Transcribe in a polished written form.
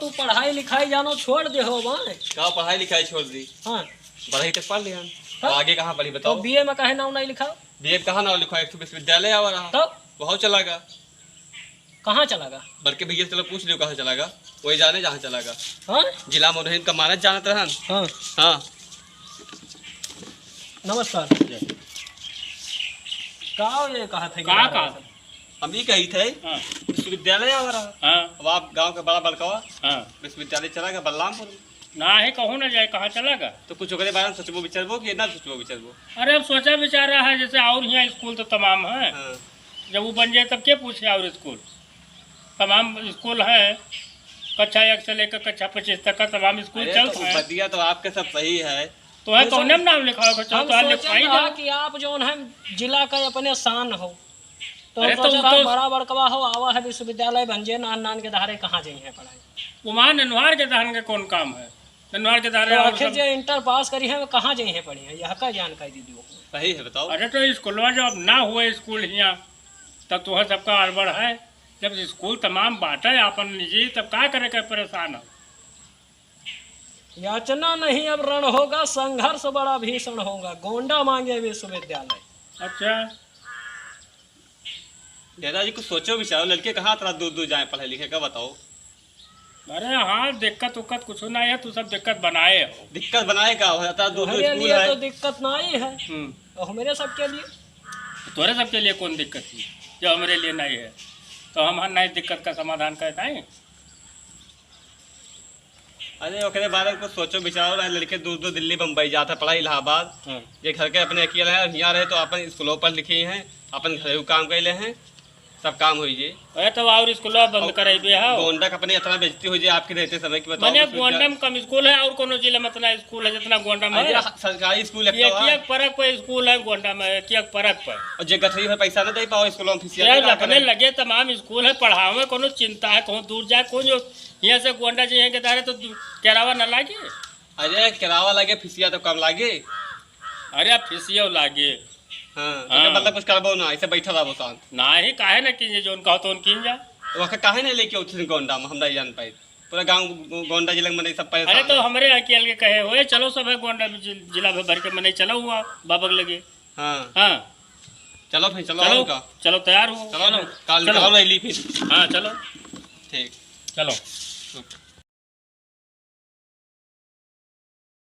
तू पढ़ाई लिखाई जानो छोड़ दे हो वहाँ। कहाँ पढ़ाई लिखाई छोड़ दी? हाँ पढ़ाई तक पढ़ लिया। हाँ? आगे कहाँ पढ़ी तो बताओ? बीए में काहे नाम नहीं लिखा? बीए कहाँ ना लिखा, एक विश्वविद्यालय आवा रहा तो वहाँ चलागा। कहाँ चलागा? बल्कि भैया चलो पूछ लियो कहाँ चलागा, वही जाने जहाँ चलागा। हाँ जिला मोरहिन का मानस जानत रहन। हाँ हाँ नमस्कार। का ये कहा था? कहा हम ही कही थे हाँ विश्वविद्यालय आवा रहा। हाँ अब आप गांव का बड़ा बलकवा हाँ विश्वविद्यालय चला गया बलरामपुर में। ना है कहूँ ना जाए, कहाँ चलागा? तो कुछ ओकरे बारे में सोचबो विचारबो कि ना सोचबो विचारबो? अरे अब सोचा विचार रहा है, जैसे और यहाँ स्कूल तो तमाम है। हाँ। जब वो बन जाए तब क्या पूछे? और स्कूल तमाम स्कूल है, कक्षा 1 से लेकर कक्षा 25 तक का तमाम स्कूल अरे चलते तो हैं। बदिया तो आपके सब सही है। तो है कौन नाम लिखा होगा? चलो हम तो है सोचे लिखवाई रहा दो। कि आप जो है जिला का अपने शान हो, तो अरे हम तो सोच वो रहा तो- बड़ा बड़कवा हो आवा है विश्वविद्यालय बन जे नान नान के धारे कहाँ जाई है पढ़ाई। वहाँ ननवार के दहन का कौन काम है? ननवार के तो दारे और आखिर सब- जो इंटर पास करी है वो कहाँ जाई है पढ़ी है, यह का जानकारी दीदी हो। सही है बताओ। अरे तो स्कूलवा जब ना हुए स्कूल यहाँ, तब तो सबका अड़बड़ है। जब स्कूल तमाम बांटा है अपन निजी, तब क्या करे के परेशान हो? याचना नहीं अब रण होगा, संघर्ष बड़ा भीषण होगा, गोंडा मांगे विश्वविद्यालय। अच्छा दादाजी कुछ सोचो विचारो, लड़के कहाँ तरह दूर दूर जाए पढ़े लिखे का बताओ। अरे हाँ, दिक्कत उक्कत कुछ नहीं है, तू सब दिक्कत बनाए हो। दिक्कत बनाए का हो जाता, दूर दूर हमारे स्कूल लिए है। तो दिक्कत नहीं है हम्म। और मेरे सबके लिए तोरे सबके लिए कौन दिक्कत थी जो हमारे लिए नहीं है? तो हम नहीं दिक्कत का समाधान करते हैं। अरे ओकरे बारे में कुछ सोचो विचारो, लड़के दूर दूर दिल्ली बम्बई जाता पढ़ा इलाहाबाद। ये घर के अपने अकेले हैं, यहाँ रहे तो अपन स्कूलों पर लिखे हैं, अपन घरेलू काम कैले हैं, सब काम हो जे। अरे तो और स्कूल बंद कराइबे हो? गोंडा का अपने इतना बेइज्जती हो जाए आपके रहते समय की बताओ। मैंने गोंडा में कम स्कूल है और कोनो जिले में इतना स्कूल है जितना गोंडा में है। सरकारी स्कूल एक एक परक पे स्कूल है गोंडा में, एक एक परक पे। और जे गठरी में पैसा न दे पाओ स्कूलों में फीसिया यार लगने लगे तमाम स्कूल है, पढ़ावे कोनो चिंता है, कहूँ दूर जाए कौन जो यहाँ से गोंडा जाए के दारे तो किरावा न लागे। अरे किरावा लगे फीसिया तो कम लागे। अरे फीसियो लागे। हाँ, हाँ। मतलब कुछ करबो ना, ऐसे बैठा रहो शांत। ना ही काहे ना कीजिए, जो कहो तो उन कीन जा। वहाँ काहे नहीं लेके उठे गोंडा में, हम नहीं जान पाए। पूरा गांव गोंडा जिला में नहीं सब परेशान अरे तो है। हमारे अकेले के कहे हुए चलो सब है गोंडा जिला भर के मैंने चला हुआ बाबक लगे। हाँ हाँ चलो फिर चलो चलो का चलो तैयार हो। चलो ना, काल चलो। निकालो रैली फिर। हाँ चलो ठीक चलो।